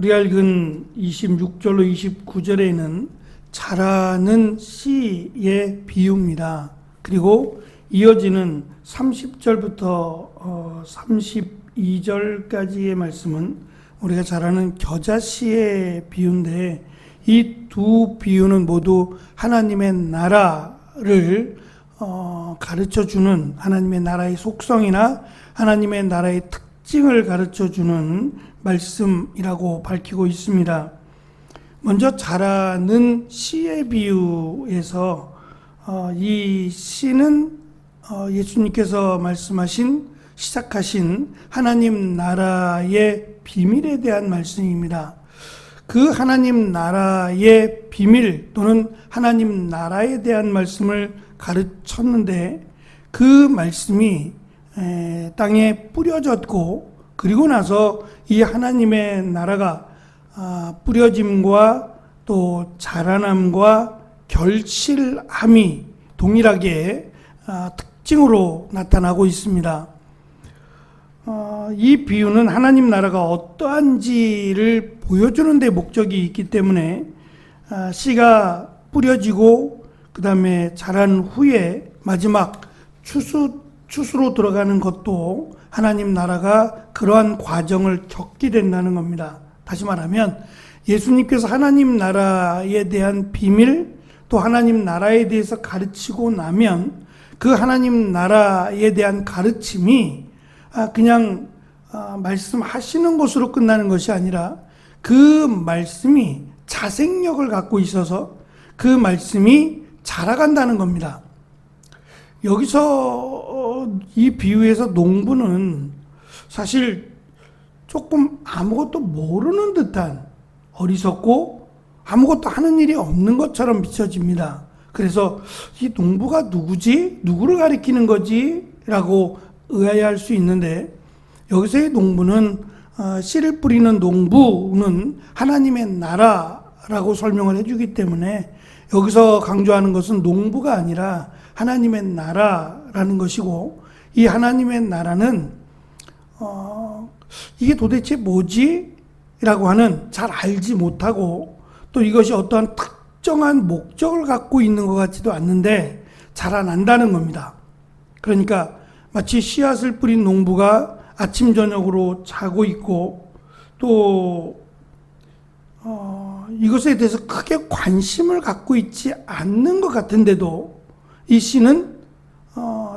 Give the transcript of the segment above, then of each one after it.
우리가 읽은 26절로 29절에는 자라는 씨의 비유입니다. 그리고 이어지는 30절부터 32절까지의 말씀은 우리가 잘 아는 겨자씨의 비유인데, 이 두 비유는 모두 하나님의 나라를 가르쳐주는, 하나님의 나라의 속성이나 하나님의 나라의 특징을 가르쳐주는 말씀이라고 밝히고 있습니다. 먼저 자라는 씨의 비유에서 이 씨는 예수님께서 시작하신 하나님 나라의 비밀에 대한 말씀입니다. 그 하나님 나라의 비밀 또는 하나님 나라에 대한 말씀을 가르쳤는데, 그 말씀이 땅에 뿌려졌고, 그리고 나서 이 하나님의 나라가 뿌려짐과 또 자라남과 결실함이 동일하게 특징으로 나타나고 있습니다. 이 비유는 하나님 나라가 어떠한지를 보여주는 데 목적이 있기 때문에 씨가 뿌려지고 그 다음에 자란 후에 마지막 추수로 들어가는 것도 하나님 나라가 그러한 과정을 겪게 된다는 겁니다. 다시 말하면 예수님께서 하나님 나라에 대한 비밀, 또 하나님 나라에 대해서 가르치고 나면 그 하나님 나라에 대한 가르침이 그냥 말씀하시는 것으로 끝나는 것이 아니라 그 말씀이 자생력을 갖고 있어서 그 말씀이 자라간다는 겁니다. 여기서 이 비유에서 농부는 사실 조금 아무것도 모르는 듯한, 어리석고 아무것도 하는 일이 없는 것처럼 비춰집니다. 그래서 이 농부가 누구지? 누구를 가리키는 거지? 라고 의아해할 수 있는데, 여기서의 농부는 씨를 뿌리는 농부는 하나님의 나라라고 설명을 해주기 때문에 여기서 강조하는 것은 농부가 아니라 하나님의 나라라는 것이고, 이 하나님의 나라는 이게 도대체 뭐지? 라고 하는, 잘 알지 못하고 또 이것이 어떠한 특정한 목적을 갖고 있는 것 같지도 않는데 자라난다는 겁니다. 그러니까 마치 씨앗을 뿌린 농부가 아침 저녁으로 자고 있고, 또 이것에 대해서 크게 관심을 갖고 있지 않는 것 같은데도 이 씨는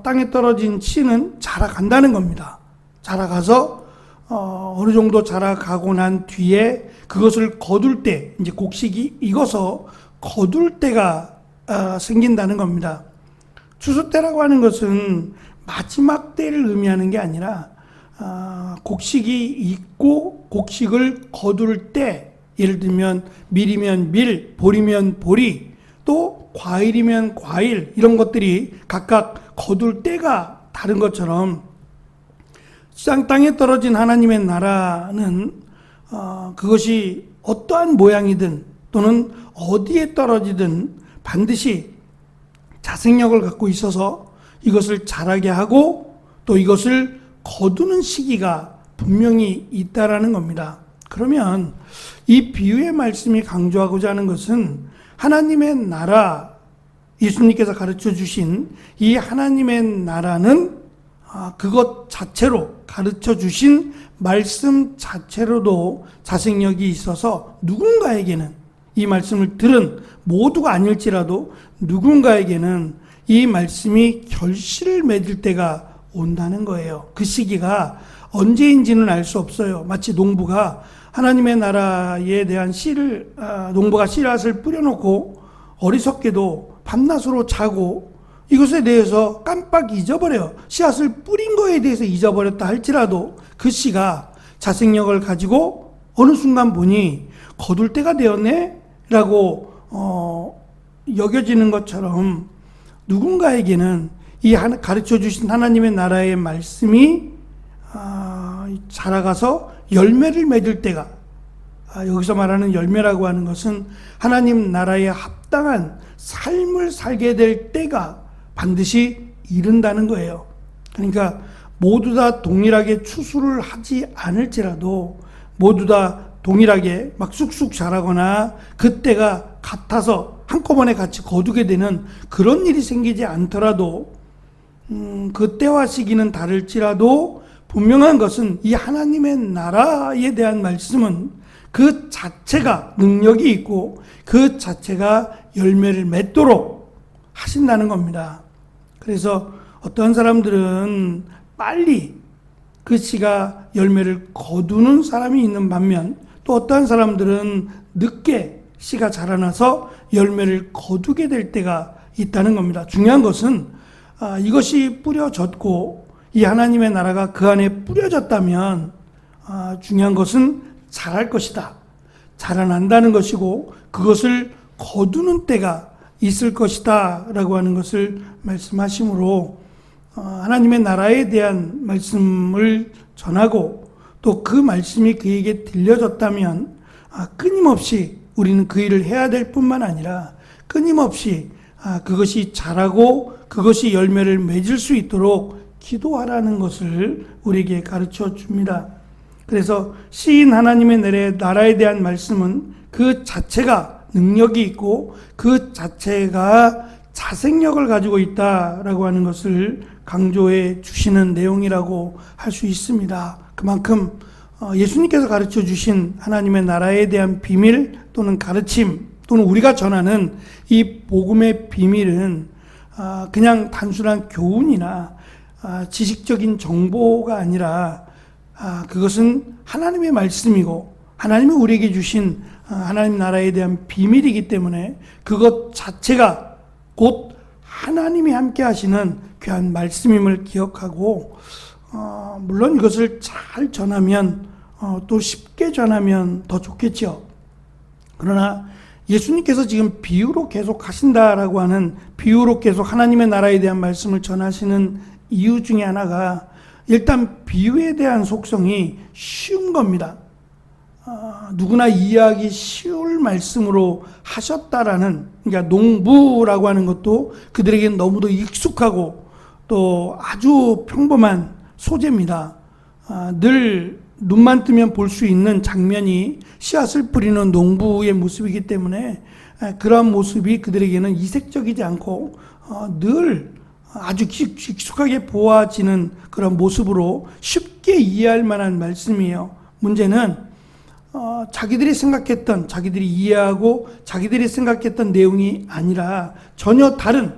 땅에 떨어진 씨는 자라간다는 겁니다. 자라가서 어느 정도 자라가고 난 뒤에 그것을 거둘 때, 이제 곡식이 익어서 거둘 때가 생긴다는 겁니다. 추수 때라고 하는 것은 마지막 때를 의미하는 게 아니라 곡식이 익고 곡식을 거둘 때, 예를 들면 밀이면 밀, 보리면 보리, 또 과일이면 과일, 이런 것들이 각각 거둘 때가 다른 것처럼 땅에 떨어진 하나님의 나라는 그것이 어떠한 모양이든 또는 어디에 떨어지든 반드시 자생력을 갖고 있어서 이것을 자라게 하고 또 이것을 거두는 시기가 분명히 있다라는 겁니다. 그러면 이 비유의 말씀이 강조하고자 하는 것은 하나님의 나라, 예수님께서 가르쳐 주신 이 하나님의 나라는 그것 자체로, 가르쳐 주신 말씀 자체로도 자생력이 있어서 누군가에게는, 이 말씀을 들은 모두가 아닐지라도 누군가에게는 이 말씀이 결실을 맺을 때가 온다는 거예요. 그 시기가 언제인지는 알 수 없어요. 마치 농부가 하나님의 나라에 대한 농부가 씨앗을 뿌려놓고 어리석게도 밤낮으로 자고 이것에 대해서 깜빡 잊어버려요. 씨앗을 뿌린 거에 대해서 잊어버렸다 할지라도 그 씨가 자생력을 가지고 어느 순간 보니 거둘 때가 되었네? 라고 여겨지는 것처럼 누군가에게는 이 가르쳐 주신 하나님의 나라의 말씀이 자라가서 열매를 맺을 때가, 여기서 말하는 열매라고 하는 것은 하나님 나라에 합당한 삶을 살게 될 때가 반드시 이른다는 거예요. 그러니까 모두 다 동일하게 추수를 하지 않을지라도 모두 다 동일하게 막 쑥쑥 자라거나 그때가 같아서 한꺼번에 같이 거두게 되는 그런 일이 생기지 않더라도 그 때와 시기는 다를지라도 분명한 것은 이 하나님의 나라에 대한 말씀은 그 자체가 능력이 있고 그 자체가 열매를 맺도록 하신다는 겁니다. 그래서 어떤 사람들은 빨리 그 씨가 열매를 거두는 사람이 있는 반면 또 어떠한 사람들은 늦게 씨가 자라나서 열매를 거두게 될 때가 있다는 겁니다. 중요한 것은 이것이 뿌려졌고 이 하나님의 나라가 그 안에 뿌려졌다면 중요한 것은 자랄 것이다. 자라난다는 것이고 그것을 거두는 때가 있을 것이다 라고 하는 것을 말씀하시므로 하나님의 나라에 대한 말씀을 전하고 또 그 말씀이 그에게 들려졌다면 끊임없이 우리는 그 일을 해야 될 뿐만 아니라 끊임없이 그것이 자라고 그것이 열매를 맺을 수 있도록 기도하라는 것을 우리에게 가르쳐 줍니다. 그래서 시인 하나님의 나라에 대한 말씀은 그 자체가 능력이 있고 그 자체가 자생력을 가지고 있다라고 하는 것을 강조해 주시는 내용이라고 할 수 있습니다. 그만큼 예수님께서 가르쳐 주신 하나님의 나라에 대한 비밀 또는 가르침 또는 우리가 전하는 이 복음의 비밀은 그냥 단순한 교훈이나 지식적인 정보가 아니라 그것은 하나님의 말씀이고 하나님이 우리에게 주신 하나님 나라에 대한 비밀이기 때문에 그것 자체가 곧 하나님이 함께 하시는 귀한 말씀임을 기억하고 물론 이것을 잘 전하면 또 쉽게 전하면 더 좋겠죠. 그러나 예수님께서 지금 비유로 계속 하신다라고 하는 비유로 계속 하나님의 나라에 대한 말씀을 전하시는 이유 중에 하나가 일단 비유에 대한 속성이 쉬운 겁니다. 누구나 이해하기 쉬울 말씀으로 하셨다라는, 그러니까 농부라고 하는 것도 그들에게는 너무도 익숙하고 또 아주 평범한 소재입니다. 늘 눈만 뜨면 볼 수 있는 장면이 씨앗을 뿌리는 농부의 모습이기 때문에 그러한 모습이 그들에게는 이색적이지 않고 늘 아주 익숙하게 보아지는 그런 모습으로 쉽게 이해할 만한 말씀이에요. 문제는 자기들이 생각했던, 자기들이 이해하고 자기들이 생각했던 내용이 아니라 전혀 다른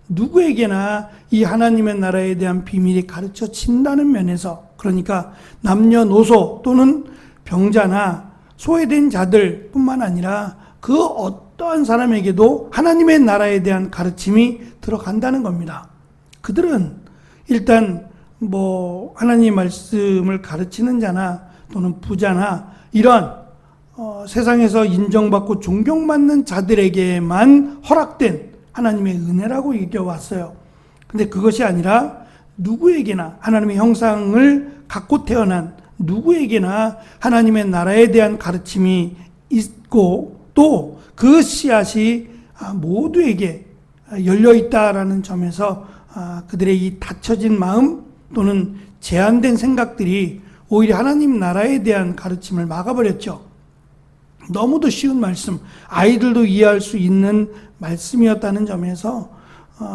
누구에게나 이 하나님의 나라에 대한 비밀이 가르쳐진다는 면에서, 그러니까 남녀노소 또는 병자나 소외된 자들 뿐만 아니라 그 어떠한 사람에게도 하나님의 나라에 대한 가르침이 들어간다는 겁니다. 그들은 일단 하나님의 말씀을 가르치는 자나 또는 부자나 이런 세상에서 인정받고 존경받는 자들에게만 허락된 하나님의 은혜라고 이겨왔어요. 근데 그것이 아니라 누구에게나 하나님의 형상을 갖고 태어난 누구에게나 하나님의 나라에 대한 가르침이 있고 또 그 씨앗이 모두에게 열려있다라는 점에서 그들의 이 닫혀진 마음 또는 제한된 생각들이 오히려 하나님 나라에 대한 가르침을 막아버렸죠. 너무도 쉬운 말씀, 아이들도 이해할 수 있는 말씀이었다는 점에서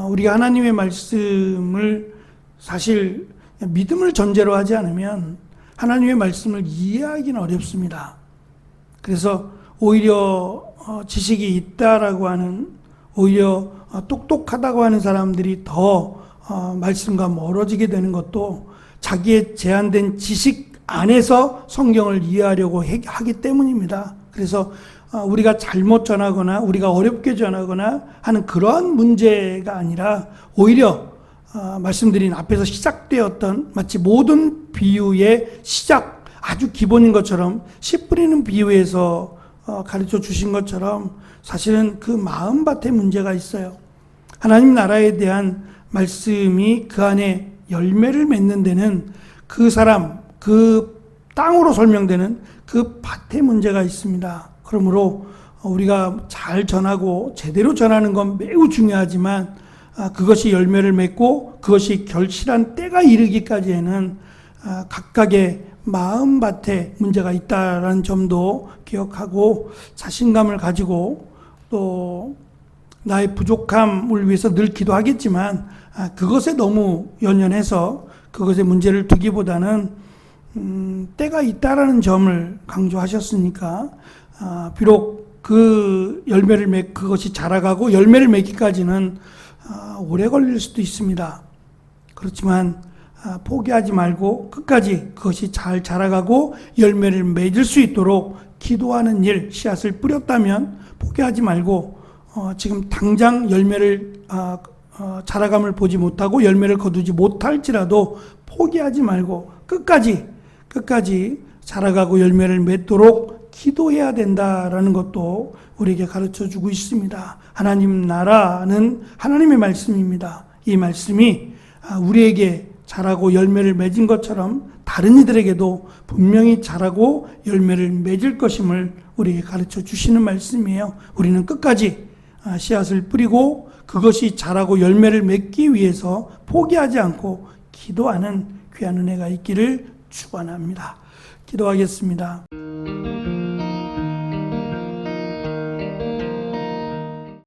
우리가 하나님의 말씀을 사실 믿음을 전제로 하지 않으면 하나님의 말씀을 이해하기는 어렵습니다. 그래서 오히려 지식이 있다라고 하는, 오히려 똑똑하다고 하는 사람들이 더 말씀과 멀어지게 되는 것도 자기의 제한된 지식 안에서 성경을 이해하려고 하기 때문입니다. 그래서 우리가 잘못 전하거나 우리가 어렵게 전하거나 하는 그러한 문제가 아니라 오히려 말씀드린 앞에서 시작되었던 마치 모든 비유의 시작, 아주 기본인 것처럼 씨 뿌리는 비유에서 가르쳐 주신 것처럼 사실은 그 마음밭에 문제가 있어요. 하나님 나라에 대한 말씀이 그 안에 열매를 맺는 데는 그 사람, 그 땅으로 설명되는 그 밭에 문제가 있습니다. 그러므로 우리가 잘 전하고 제대로 전하는 건 매우 중요하지만 그것이 열매를 맺고 그것이 결실한 때가 이르기까지에는 각각의 마음밭에 문제가 있다라는 점도 기억하고 자신감을 가지고 또 나의 부족함을 위해서 늘 기도하겠지만 그것에 너무 연연해서 그것에 문제를 두기보다는 때가 있다라는 점을 강조하셨으니까 비록 그 열매를 그것이 자라가고 열매를 맺기까지는 오래 걸릴 수도 있습니다. 그렇지만 포기하지 말고 끝까지 그것이 잘 자라가고 열매를 맺을 수 있도록 기도하는 일, 씨앗을 뿌렸다면 포기하지 말고 지금 당장 열매를 자라감을 보지 못하고 열매를 거두지 못할지라도 포기하지 말고 끝까지 자라가고 열매를 맺도록 기도해야 된다라는 것도 우리에게 가르쳐 주고 있습니다. 하나님 나라는 하나님의 말씀입니다. 이 말씀이 우리에게 자라고 열매를 맺은 것처럼 다른 이들에게도 분명히 자라고 열매를 맺을 것임을 우리에게 가르쳐 주시는 말씀이에요. 우리는 끝까지 씨앗을 뿌리고 그것이 자라고 열매를 맺기 위해서 포기하지 않고 기도하는 귀한 은혜가 있기를 축원합니다. 기도하겠습니다.